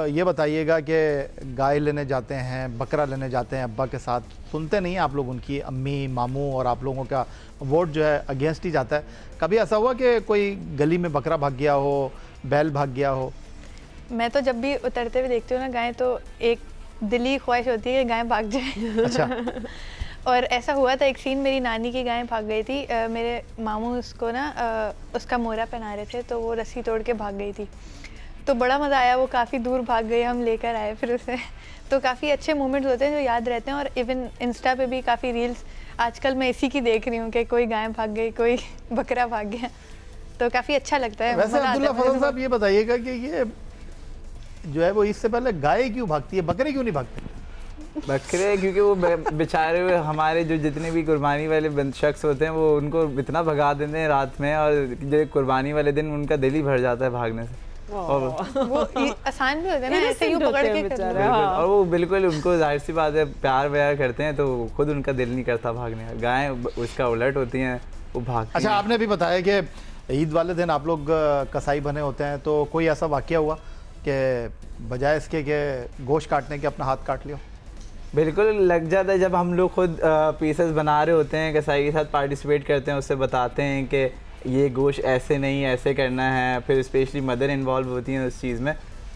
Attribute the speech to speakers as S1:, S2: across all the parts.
S1: ये बताइएगा कि गाय लेने जाते हैं, बकरा लेने जाते हैं अब्बा के साथ, सुनते नहीं हैं आप लोग उनकी अम्मी मामू और आप लोगों का वोट जो है अगेंस्ट ही जाता है। कभी ऐसा हुआ कि कोई गली में बकरा भाग गया हो, बैल भाग गया हो?
S2: मैं तो जब भी उतरते हुए देखती हूँ ना गाय, तो एक दिली ख्वाहिश होती है कि गाय भाग जाए।
S1: अच्छा।
S2: और ऐसा हुआ था एक सीन, मेरी नानी की गाय भाग गई थी। मेरे मामू उसको ना उसका मोरा पहना रहे थे, तो वो रस्सी तोड़ के भाग गई थी। तो बड़ा मज़ा आया, वो काफ़ी दूर भाग गई, हम लेकर आए फिर उसे। तो काफ़ी अच्छे मोमेंट्स होते हैं जो याद रहते हैं। और इवन इंस्टा पे भी काफ़ी रील्स आजकल मैं इसी की देख रही हूँ कि कोई गाय भाग गई, कोई बकरा भाग गया, तो काफ़ी अच्छा लगता है।
S1: वैसे अब्दुल्ला फजल साहब ये बताइएगा कि ये जो है वो इससे पहले गाय क्यों भागती है, बकरे क्यों नहीं भागते?
S3: बकरे क्योंकि वो बेचारे हुए हमारे जो जितने भी कुर्बानी वाले शख्स होते हैं वो उनको इतना भगा देते हैं रात में, और जो कुर्बानी वाले दिन उनका दिल ही भर जाता है भागने से। और
S2: वो आसान भी होता है ना, ऐसे यूं पकड़ के
S3: बिल्कुल, और वो बिल्कुल उनको जाहिर सी बात है प्यार व्यार करते हैं तो खुद उनका दिल नहीं करता भागने का। गाय उसका उलट होती हैं, वो भागती हैं।
S1: अच्छा, आपने भी बताया कि ईद वाले दिन आप लोग कसाई बने होते हैं, तो कोई ऐसा वाकया हुआ कि बजाय इसके कि गोश्त काटने के अपना हाथ काट लिया?
S3: बिल्कुल लग जाता है। जब हम लोग खुद पीसेस बना रहे होते हैं, कसाई के साथ पार्टिसिपेट करते हैं, उससे बताते हैं कि ये गोश्त ऐसे नहीं ऐसे करना है, फिर स्पेशली मदर इन्वॉल्व होती हैं उस चीज़ में,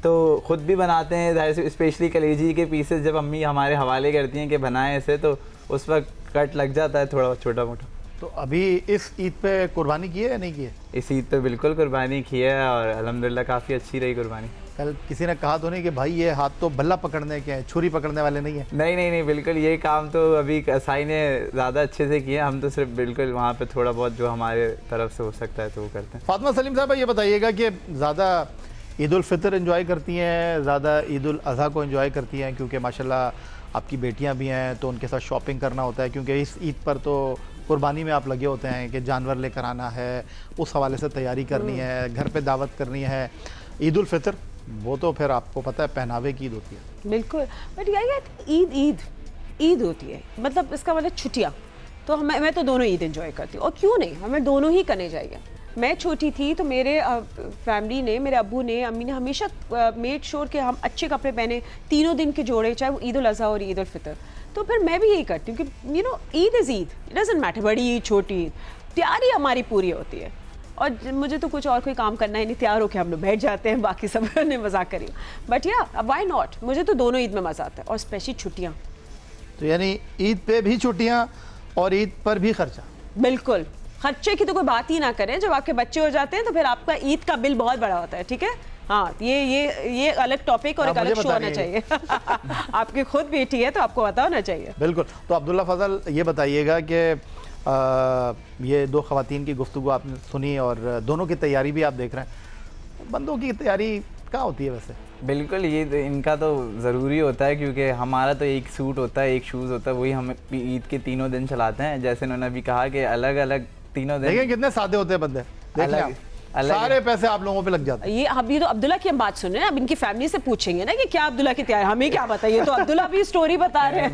S3: तो ख़ुद भी बनाते हैं। जाहिर से स्पेशली कलेजी के पीसेस जब अम्मी हमारे हवाले करती हैं कि बनाएं ऐसे, तो उस वक्त कट लग जाता है थोड़ा छोटा मोटा।
S1: तो अभी इस ईद पे कुर्बानी की है या नहीं की है?
S3: इस ईद पे बिल्कुल कुर्बानी की है और अल्हम्दुलिल्लाह काफ़ी अच्छी रही कुर्बानी।
S1: कल किसी ने कहा तो नहीं कि भाई ये हाथ तो बल्ला पकड़ने के हैं, छुरी पकड़ने वाले नहीं है?
S3: नहीं, बिल्कुल ये काम तो अभी कसाई ने ज़्यादा अच्छे से किया, हम तो सिर्फ बिल्कुल वहाँ पे थोड़ा बहुत जो हमारे तरफ से हो सकता है तो वो करते हैं।
S1: फातिमा सलीम साहब ये बताइएगा कि ज़्यादा ईद उल फितर एंजॉय करती हैं, ज़्यादा ईद उल अज़हा को एंजॉय करती हैं? क्योंकि माशाल्लाह आपकी बेटियाँ भी हैं तो उनके साथ शॉपिंग करना होता है, क्योंकि इस ईद पर तो कुर्बानी में आप लगे होते हैं कि जानवर लेकर आना है, उस हवाले से तैयारी करनी है, घर पे दावत करनी है। ईद उल फितर वो तो फिर आपको पता है पहनावे की ईद होती है।
S4: बिल्कुल, बट यार ईद होती है, मतलब इसका मतलब छुट्टियाँ। तो मैं तो दोनों ईद एंजॉय करती हूँ, और क्यों नहीं, हमें दोनों ही करने चाहिए। मैं छोटी थी तो मेरे फैमिली ने, मेरे अब्बू ने, अम्मी ने हमेशा मेड श्योर कि हम अच्छे कपड़े पहने, तीनों दिन के जोड़े, चाहे वो ईद उल अज़हा और ईद उल फितर। तो फिर मैं भी यही करती हूँ कि you know Eid is Eid, it doesn't matter बड़ी ईद छोटी ईद, तैयारी हमारी पूरी होती है। और मुझे तो कुछ और कोई काम करना ही नहीं, तैयार होकर हम लोग बैठ जाते हैं, बाकी सब ने मजाक करी। बट या व्हाई नॉट, मुझे तो दोनों ईद में मज़ा आता है, और स्पेशली छुट्टियाँ।
S1: तो यानी ईद पे भी छुट्टियाँ और ईद पर भी खर्चा?
S4: बिल्कुल, खर्चे की तो कोई बात ही ना करें। जब आपके बच्चे हो जाते हैं तो फिर आपका ईद का बिल बहुत बड़ा होता है, ठीक है। हाँ, ये अलग टॉपिक और एक अलग शो होना चाहिए। आपकी खुद बेटी है तो आपको पता होना चाहिए।
S1: बिल्कुल। तो अब्दुल्ला फजल ये बताइएगा कि ये दो ख़वातीन की गुफ्तगू आपने सुनी और दोनों की तैयारी भी आप देख रहे हैं, बंदों की तैयारी कहाँ होती है वैसे?
S3: बिल्कुल, ये तो इनका तो ज़रूरी होता है, क्योंकि हमारा तो एक सूट होता है, एक शूज़ होता है, वही हम ईद के तीनों दिन चलाते हैं। जैसे उन्होंने अभी कहा कि अलग अलग तीनों दिन।
S1: देखिए कितने सादे होते हैं बंदे, अलग सारे पैसे आप लोगों पे लग जाते हैं।
S4: ये अभी तो अब्दुल्ला की हम बात सुन रहे हैं, अब इनकी फैमिली से पूछेंगे ना कि क्या अब्दुल्ला की तैयारी, हमें क्या बताइए। तो अब्दुल्ला भी स्टोरी बता रहे हैं।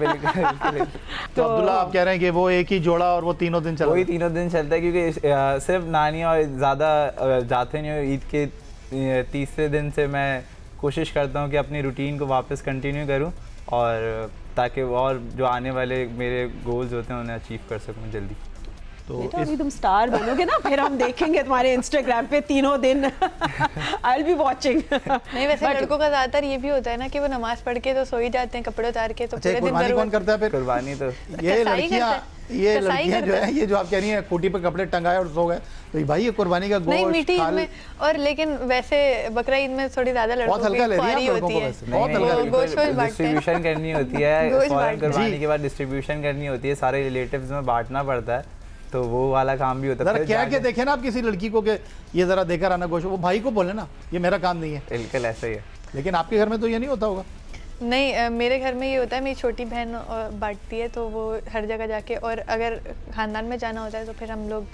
S1: तो अब्दुल्ला आप कह रहे हैं कि वो एक ही जोड़ा और वो तीनों दिन चलता है?
S3: वही तीनों दिन चलता है, क्योंकि सिर्फ नानी और ज़्यादा जाते नहीं हो। ईद के तीसरे दिन से मैं कोशिश करता हूँ कि अपनी रूटीन को वापस कंटिन्यू करूँ, और ताकि और जो आने वाले मेरे गोल्स होते हैं उन्हें अचीव कर सकूँ जल्दी।
S4: तो अभी तुम स्टार बनोगे ना, फिर हम देखेंगे तुम्हारे इंस्टाग्राम पे तीनों दिन। I will be watching.
S2: नहीं, वैसे लड़कों का ज्यादातर ये भी होता है ना कि वो नमाज पढ़ के तो सो ही जाते हैं, कपड़े उतार के। तो पूरे दिन
S1: कुर्बानी कौन करता है फिर?
S3: कुर्बानी तो
S1: ये लड़कियां जो है, ये जो आप कह रही हैं खूटी पे कपड़े टंगाए और सो गए, तो भाई ये कुर्बानी का गोश्त
S2: नहीं, मीठी ईद में। और लेकिन वैसे बकरा ईद में थोड़ी ज्यादा लड़कों की ख्वारी होती है,
S3: डिस्ट्रीब्यूशन करनी होती है, कुर्बानी के बाद डिस्ट्रीब्यूशन करनी होती है, सारे रिलेटिव्स में बांटना पड़ता है, तो वो वाला काम भी होता है।
S1: क्या क्या देखे ना आप किसी लड़की को कि ये जरा देकर आना गोश्त, वो भाई को बोले ना ये मेरा काम नहीं है।
S3: बिल्कुल ऐसा ही है।
S1: लेकिन आपके घर में तो ये नहीं होता होगा?
S2: नहीं, मेरे घर में ये होता है, मेरी छोटी बहन बांटती है, तो वो हर जगह जाके, और अगर खानदान में जाना होता है तो फिर हम लोग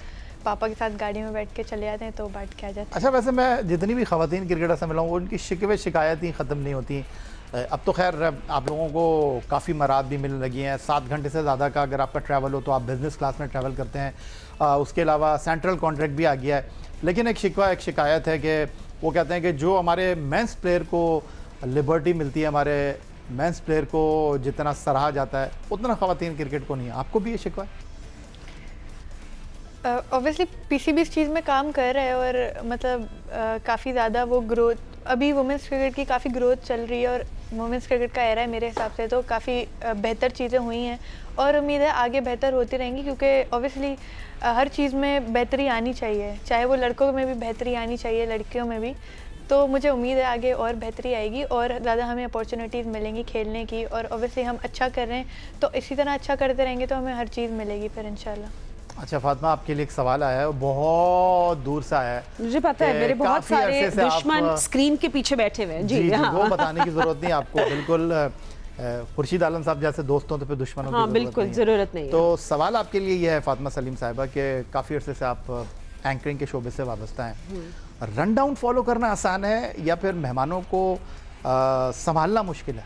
S2: पापा के साथ गाड़ी में बैठ के चले जाते हैं, तो बांट के आ जाते हैं।
S1: अच्छा, वैसे मैं जितनी भी ख़वातीन क्रिकेटर से मिला हूँ उनकी शिकवे शिकायतें ख़त्म नहीं होती। अब तो खैर आप लोगों को काफ़ी मराद भी मिलने लगी हैं। 7 घंटे से ज़्यादा का अगर आपका ट्रैवल हो तो आप बिज़नेस क्लास में ट्रैवल करते हैं। उसके अलावा सेंट्रल कॉन्ट्रैक्ट भी आ गया है। लेकिन एक शिकायत है कि वो कहते हैं कि जो हमारे मेंस प्लेयर को लिबर्टी मिलती है हमारे मेंस प्लेयर को, जितना सराहा जाता है उतना ख़वातीन क्रिकेट को नहीं है। आपको भी ये शिकवा है?
S2: ऑब्वियसली पीसीबी इस चीज़ में काम कर रहा है और मतलब काफ़ी ज़्यादा वो ग्रोथ, अभी वुमेंस क्रिकेट की काफ़ी ग्रोथ चल रही है और वुमेंस क्रिकेट का एरा है मेरे हिसाब से, तो काफ़ी बेहतर चीज़ें हुई हैं और उम्मीद है आगे बेहतर होती रहेंगी, क्योंकि ऑब्वियसली हर चीज़ में बेहतरी आनी चाहिए, चाहे वो लड़कों में भी बेहतरी आनी चाहिए, लड़कियों में भी। तो मुझे उम्मीद है आगे और बेहतरी आएगी और ज़्यादा हमें अपॉर्चुनिटीज़ मिलेंगी खेलने की, और ऑब्वियसली हम अच्छा कर रहे हैं तो इसी तरह अच्छा करते रहेंगे तो हमें हर चीज़ मिलेगी फिर इंशाल्लाह।
S1: अच्छा फातिमा, आपके लिए एक सवाल आया है, बहुत दूर से आया है।
S4: मुझे पता है,
S1: कि
S4: मेरे बहुत
S1: काफ़ी
S4: सारे
S1: अरसे से आप-
S4: दुश्मन स्क्रीन के पीछे बैठे हुए हैं। जी हाँ,
S1: वो बताने की ज़रूरत नहीं आपको, बिल्कुल खुर्शीद आलम साहब जैसे दोस्तों तो फिर दुश्मनों
S4: हाँ
S1: की
S4: बिल्कुल ज़रूरत नहीं है।
S1: तो सवाल आपके लिए ये है फातिमा सलीम साहिबा कि काफ़ी अरसे से आप एंकरिंग के शोबे से वाबस्ता हैं, रन डाउन फॉलो करना आसान है या फिर मेहमानों को संभालना मुश्किल है?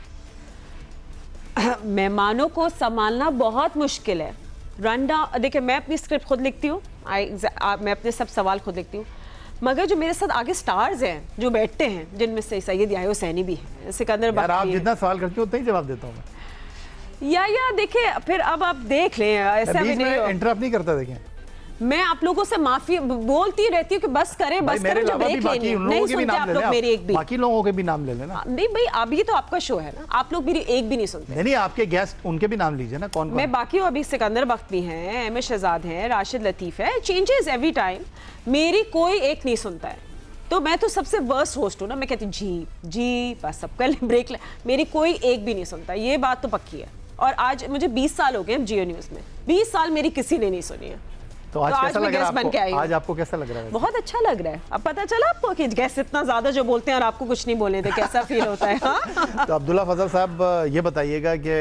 S4: मेहमानों को संभालना बहुत मुश्किल है। रन डाउन, देखिए मैं अपनी स्क्रिप्ट खुद लिखती हूँ, मैं अपने सब सवाल खुद लिखती हूँ, मगर जो मेरे साथ आगे स्टार्स हैं जो बैठते हैं, जिनमें से सैयद याह्या हुसैनी भी है, सिकंदर
S1: यार आप
S4: बख्ती है।
S1: जितना सवाल करती हो उतना ही जवाब देता हूँ मैं।
S4: या देखिए, फिर अब आप देख लें, ऐसा भी
S1: बीच
S4: नहीं
S1: में
S4: हो।
S1: इंटरप्ट नहीं करता, देखें
S4: मैं आप लोगों से माफी बोलती रहती हूँ कि बस करें,
S1: भाई
S4: बस
S1: मेरे
S4: करें, जो
S1: अलावा भी
S4: ब्रेक
S1: बाकी
S4: लेनी है।
S1: उन लोगों
S4: नहीं
S1: के भी
S4: सुनते
S1: नाम
S4: आप
S1: ले
S4: लोग
S1: लें,
S4: मेरी एक भी।
S1: बाकी लोगों के भी नाम ले लेना।
S4: नहीं भाई, अभी तो आपका शो है ना, आप लोग मेरी एक भी नहीं सुनते।
S1: नहीं आपके गेस्ट उनके भी नाम लीजिए ना, कौन
S4: मैं
S1: कौन?
S4: बाकी हूँ, अभी सिकंदर बख्ती हैं, एम एस शहजाद हैं, राशिद लतीफ़ है, चेंजेस एवरी टाइम, मेरी कोई एक नहीं सुनता है। तो मैं तो सबसे वर्स्ट होस्ट हूँ ना, मैं कहती हूँ जी जी बस सबका ब्रेक, मेरी कोई एक भी नहीं सुनता, ये बात तो पक्की है। और आज मुझे 20 साल हो गए हैं जियो न्यूज़ में, 20 साल मेरी किसी ने नहीं सुनी है।
S1: तो आज कैसा
S4: मैं
S1: लग रहा
S4: गेस्ट बन के
S1: है
S4: आई
S1: आपको?
S4: हूँ।
S1: आज आपको कैसा लग रहा है?
S4: बहुत अच्छा लग रहा है। अब पता चला आपको कि गेस्ट इतना ज्यादा जो बोलते हैं और आपको कुछ नहीं बोलने थे, कैसा फील होता है? हाँ?
S1: तो अब्दुल्ला फजल साहब ये बताइएगा कि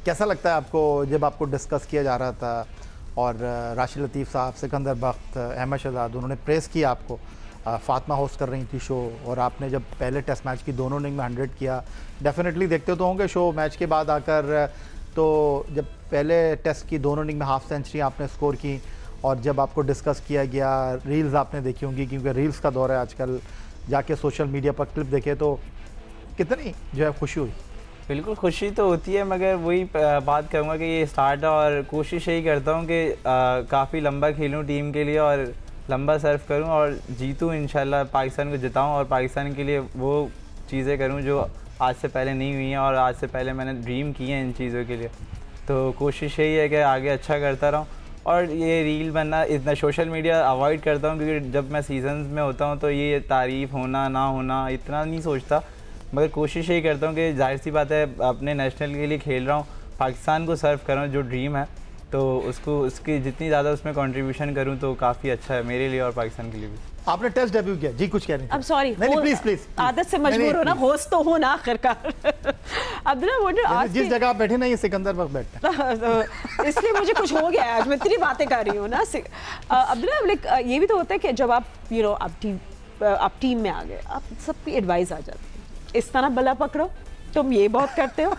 S1: कैसा लगता है आपको जब आपको डिस्कस किया जा रहा था और राशिद लतीफ़ साहब, सिकंदर बख्त, अहमद शहजाद, उन्होंने प्रेस किया आपको, फातिमा होस्ट कर रही थी शो, और आपने जब पहले टेस्ट मैच की दोनों इनिंग में 100 किया, डेफिनेटली देखते तो होंगे शो मैच के बाद आकर, तो जब पहले टेस्ट की दोनों इनिंग में हाफ सेंचुरी आपने स्कोर की और जब आपको डिस्कस किया गया, रील्स आपने देखी होंगी क्योंकि रील्स का दौर है आजकल, जाके सोशल मीडिया पर क्लिप देखे तो कितनी जो है खुशी हुई?
S3: बिल्कुल खुशी तो होती है, मगर वही बात करूँगा कि ये स्टार्ट है और कोशिश यही करता हूँ कि काफ़ी लंबा खेलूँ टीम के लिए और लंबा सर्व करूँ और जीतूँ इंशाल्लाह, पाकिस्तान को जिताऊँ और पाकिस्तान के लिए वो चीज़ें करूँ जो आज से पहले नहीं हुई हैं और आज से पहले मैंने ड्रीम किए हैं इन चीज़ों के लिए। तो कोशिश यही है कि आगे अच्छा करता रहूँ और ये रील बनना, इतना सोशल मीडिया अवॉइड करता हूँ क्योंकि जब मैं सीजन्स में होता हूँ तो ये तारीफ़ होना ना होना इतना नहीं सोचता, मगर कोशिश यही करता हूँ कि जाहिर सी बात है अपने नेशनल के लिए खेल रहा हूँ, पाकिस्तान को सर्व कर रहा हूँ, जो ड्रीम है तो उसको उसकी जितनी ज़्यादा उसमें कंट्रीब्यूशन करूँ तो काफ़ी अच्छा है मेरे लिए और पाकिस्तान के लिए भी।
S1: आपने टेस्ट डेब्यू किया जी, कुछ कह रही थी?
S4: अब सॉरी,
S1: नहीं प्लीज प्लीज,
S4: आदत से मजबूर हो ना, होस्ट तो हो ना आखिरकार। अब्दुल्ला वो जो आज
S1: जिस जगह आप बैठे ना ये सिकंदर वक्त बैठते हैं।
S4: इसलिए मुझे कुछ हो गया है आज, मैं इतनी बातें कर रही हूँ ना। अब्दुल्ला लाइक ये भी तो होता है कि जब आप आप टीम में आ गए, आप सबकी एडवाइस आ जाती है, इस तरह बला पकड़ो, तुम ये बहुत करते हो,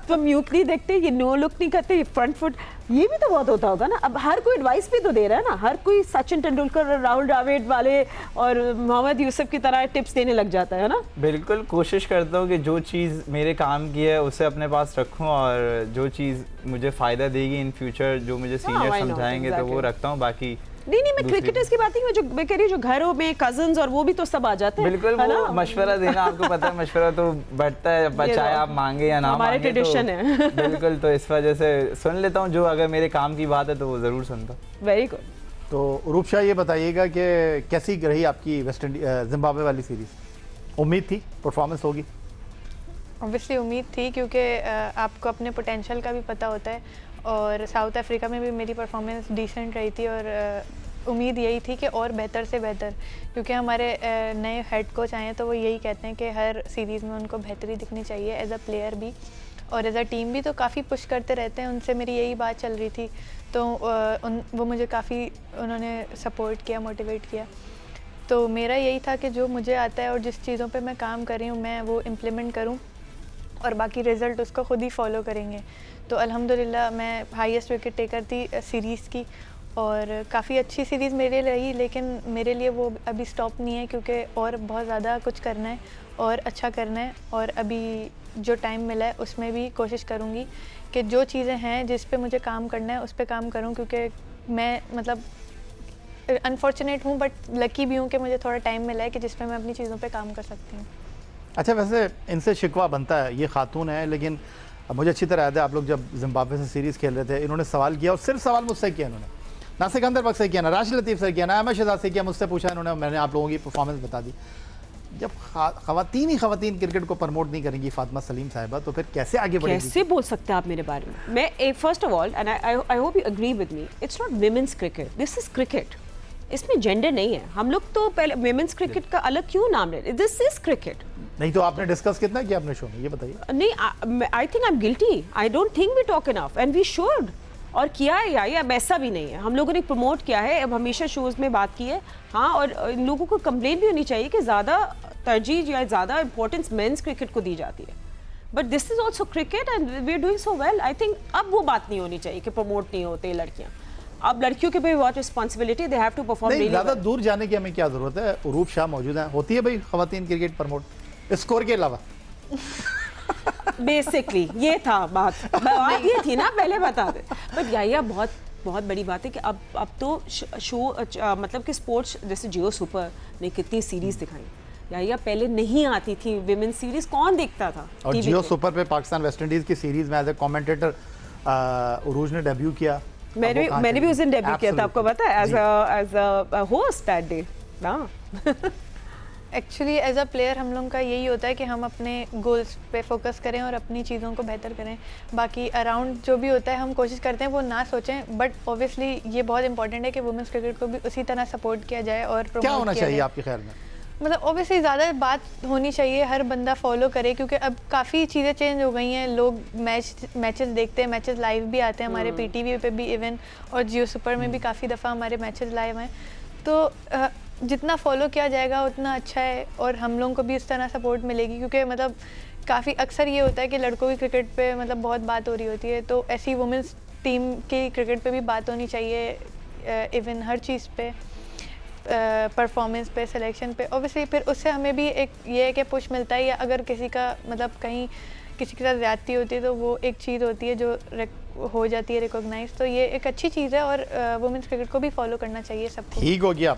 S4: तुम म्यूट नहीं देखते, ये नो लुक नहीं करते, ये फ्रंट फुट, ये भी तो बहुत होता होगा ना। अब हर कोई एडवाइस भी तो दे रहा है ना, हर कोई सचिन तेंदुलकर, राहुल द्रविड़ वाले और मोहम्मद यूसुफ की तरह टिप्स देने लग जाता है ना।
S3: बिल्कुल कोशिश करता हूँ कि जो चीज़ मेरे काम की है उसे अपने पास रखूँ और जो चीज़ मुझे फ़ायदा देगी इन फ्यूचर, जो मुझे सीनियर
S4: why not,
S3: समझाएंगे तो वो
S4: exactly.
S3: रखता हूँ। बाकी
S4: नहीं मैं क्रिकेटर्स की बात नहीं, जो मैं कह रही हूँ जो घरों में कजन्स और वो भी तो सब आ जाते हैं।
S3: बिल्कुल
S4: है
S3: वो
S4: ना?
S3: मशवरा देना, आपको पता है मशवरा तो बढ़ता है, चाहे आप मांगे या ना
S4: हमारे
S3: मांगे,
S4: ट्रेडिशन है।
S3: बिल्कुल, तो इस वजह से सुन लेता हूँ, जो अगर मेरे काम की बात है तो वो ज़रूर सुनता हूँ।
S4: Very good.
S1: तो रूप शाह ये बताइएगा कि कैसी रही आपकी वेस्ट इंडीज जिम्बाब्वे वाली सीरीज? उम्मीद थी परफॉर्मेंस होगी?
S2: ऑब्वियसली उम्मीद थी, क्योंकि आपको अपने पोटेंशियल का भी पता होता है, और साउथ अफ्रीका में भी मेरी परफॉर्मेंस डिसेंट रही थी, और उम्मीद यही थी कि और बेहतर से बेहतर, क्योंकि हमारे नए हेड कोच आए हैं तो वो यही कहते हैं कि हर सीरीज़ में उनको बेहतरी दिखनी चाहिए, एज अ प्लेयर भी और एज अ टीम भी, तो काफ़ी पुश करते रहते हैं। उनसे मेरी यही बात चल रही थी, तो वो मुझे काफ़ी उन्होंने सपोर्ट किया, मोटिवेट किया। तो मेरा यही था कि जो मुझे आता है और जिस चीज़ों पे मैं काम कर रही हूँ मैं वो इम्प्लीमेंट करूँ, और बाकी रिज़ल्ट उसको खुद ही फॉलो करेंगे। तो अल्हम्दुलिल्लाह मैं हाईएस्ट विकेट टेकर थी सीरीज़ की, और काफ़ी अच्छी सीरीज़ मेरे लिए रही, लेकिन मेरे लिए वो अभी स्टॉप नहीं है क्योंकि और बहुत ज़्यादा कुछ करना है और अच्छा करना है। और अभी जो टाइम मिला है उसमें भी कोशिश करूँगी कि जो चीज़ें हैं जिस पे मुझे काम करना है उस पे काम करूँ, क्योंकि मैं मतलब अनफॉर्चुनेट हूँ बट लकी भी हूँ कि मुझे थोड़ा टाइम मिला है कि जिस पे मैं अपनी चीज़ों पे काम कर सकती हूँ।
S1: अच्छा, वैसे इनसे शिकवा बनता है, ये खातून है, लेकिन मुझे अच्छी तरह याद है आप लोग जब जिम्बाब्वे से सीरीज़ खेल रहे थे, इन्होंने सवाल किया और सिर्फ सवाल मुझसे किया इन्होंने, ना सिकंदर बख्श से किया, ना राशिद लतीफ़ से किया, ना अहमद शहजाद से किया, मुझसे पूछा इन्होंने, मैंने आप लोगों की परफॉर्मेंस बता दी। जब ख़वातीन ही ख़वातीन क्रिकेट को प्रमोट नहीं करेंगी फातिमा सलीम साहिबा, तो फिर कैसे आगे बढ़ेगी?
S4: कैसे बोल सकते हैं आप मेरे बारे में? मैं first of all and I hope you agree with me, it's not women's cricket, this is cricket. इसमें जेंडर नहीं है। हम लोग तो पहले विमेंस क्रिकेट का अलग क्यों नाम ले रहे? This is cricket.
S1: नहीं तो आपने डिस्कस कितना किया अपने शो में, ये बताइए।
S4: नहीं, I think I am guilty, I don't think we talk enough and we should. और किया है या अब ऐसा भी नहीं है, हम लोगों ने प्रमोट किया है, अब हमेशा शोज़ में बात की है। हाँ, और इन लोगों को कंप्लेंट भी होनी चाहिए कि ज़्यादा तरजीह या ज़्यादा इंपॉर्टेंस मेंस क्रिकेट को दी जाती है, but this is also cricket and we are doing so well. I think अब वो बात नहीं होनी चाहिए कि प्रमोट नहीं होते लड़कियाँ। अब लड़कियों के भी बहुत responsibility, they have to perform really
S1: ज़्यादा दूर जाने की हमें क्या ज़रूरत है? उरूप शाह मौजूद है, होती है भाई ख़वातीन क्रिकेट प्रमोट स्कोर के अलावा।
S4: बेसिकली ये था बात ये थी ना, पहले बता दे। बट या बहुत बहुत बड़ी बात है कि अब तो शो मतलब कि स्पोर्ट्स, जैसे जियो सुपर ने कितनी सीरीज दिखाई, या पहले नहीं आती थी विमेन सीरीज, कौन देखता था?
S1: और जियो सुपर पे पाकिस्तान वेस्ट इंडीज की सीरीज में एज ए कमेंटेटर उरूज ने डेब्यू किया।
S4: मैंने भी उस दिन डेब्यू किया था, आपको पता है, as a host that day ना।
S2: एक्चुअली एज अ प्लेयर हम लोगों का यही होता है कि हम अपने गोल्स पे फोकस करें और अपनी चीज़ों को बेहतर करें। बाकी अराउंड जो भी होता है हम कोशिश करते हैं वो ना सोचें, बट ऑब्वियसली ये बहुत इंपॉर्टेंट है कि वुमेंस क्रिकेट को भी उसी तरह सपोर्ट किया जाए और
S1: क्या
S2: प्रमोट
S1: होना
S2: किया
S1: चाहिए
S2: जाए।
S1: आपके ख्याल में?
S2: मतलब ऑब्वियसली ज़्यादा बात होनी चाहिए, हर बंदा फॉलो करे, क्योंकि अब काफ़ी चीज़ें चेंज हो गई हैं। लोग मैचेस देखते हैं, मैचेस लाइव भी आते हैं हमारे पीटीवी पे भी इवन, और जियो सुपर में भी काफ़ी दफ़ा हमारे मैचेस लाइव हैं। तो जितना फॉलो किया जाएगा उतना अच्छा है और हम लोगों को भी इस तरह सपोर्ट मिलेगी, क्योंकि मतलब काफ़ी अक्सर ये होता है कि लड़कों की क्रिकेट पे मतलब बहुत बात हो रही होती है, तो ऐसी वुमेंस टीम की क्रिकेट पे भी बात होनी चाहिए, इवन हर चीज़ पे, परफॉर्मेंस पे, सिलेक्शन पे। ऑब्वियसली फिर उससे हमें भी एक ये है कि पुश मिलता है, या अगर किसी का मतलब कहीं किसी के साथ ज़्यादती होती है तो वो एक चीज़ होती है जो हो जाती है रिकॉग्नाइज, तो ये एक अच्छी चीज़ है और वुमेंस क्रिकेट को भी फॉलो करना चाहिए सबको।
S1: ठीक हो गया।